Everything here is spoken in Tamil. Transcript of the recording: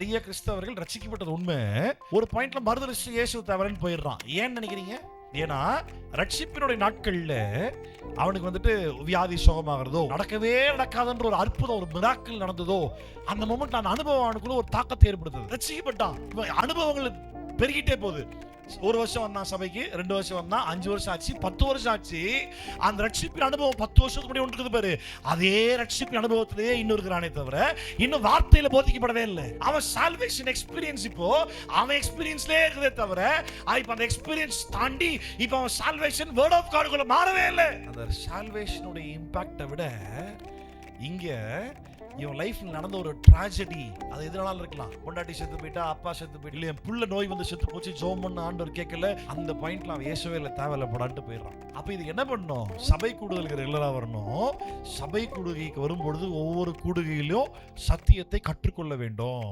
நிறைய கிறிஸ்தவர்கள் ரட்சிக்கப்பட்டது உண்மை, ஒரு பாயிண்ட்ல மறுதலிச்சு இயேசு தவறன்னு போயிடுறான். ஏன்னு நினைக்கிறீங்க? ஏன்னா ரட்சிப்பினுடைய நாட்கள்ல அவனுக்கு வந்துட்டு வியாதி சுகமாகிறதோ, நடக்கவே நடக்காதுன்ற ஒரு அற்புதம், ஒரு மிராக்கிள் நடந்ததோ, அந்த மொமெண்ட் அந்த அனுபவம் அவனுக்குள்ள ஒரு தாக்கத்தை ஏற்படுத்துது. ரட்சிக்கப்பட்டான், அனுபவங்கள் பெருகிட்டே போகுது. 1 வருஷம் வந்தான் சபைக்கு, 2 வருஷம் வந்தான், 5 வருஷம் ஆச்சு, 10 வருஷம் ஆச்சு. அந்த ரட்சிப்பின் அனுபவம் 10 வருஷத்துக்கு முன்னாடி ஒன்று இருக்குது பாரு, அதே ரட்சிப்பின் அனுபவத்திலேயே இன்னும் இருக்கிறானே தவிர இன்னும் வார்த்தையில போதிக்கப்படவே இல்லை. அவன் சால்வேஷன் எக்ஸ்பீரியன்ஸ் இப்போ அவன் எக்ஸ்பீரியன்ஸ்லயே இருக்குதே தவிர இப்ப அந்த எக்ஸ்பீரியன்ஸ் தாண்டி இப்ப அவன் சால்வேஷன் வேர்ட் ஆஃப் காடுக்குள்ள மாறவே இல்லை. அந்த சால்வேஷனுடைய இம்பாக்டை விட இங்க இவன் லைஃப்ல நடந்த ஒரு ட்ராஜடி, அது எதனால இருக்கலாம். பொண்டாட்டி செத்து போயிட்டா, அப்பா செத்து போயிட்டு, இல்லையா புள்ள நோய் வந்து செத்து போச்சு, ஜோம் பண்ண ஆண்டவர் கேட்கல, அந்த பாயிண்ட்ல அவன் இயேசுவே இல்லை, தேவையில்ல போடான்ட்டு போயிடுறான். அப்ப இது என்ன பண்ணணும்? சபை கூடுதலுக்கு ரெகுலரா வரணும். சபை கூடுகைக்கு வரும்பொழுது ஒவ்வொரு கூடுகையிலும் சத்தியத்தை கற்றுக்கொள்ள வேண்டும்.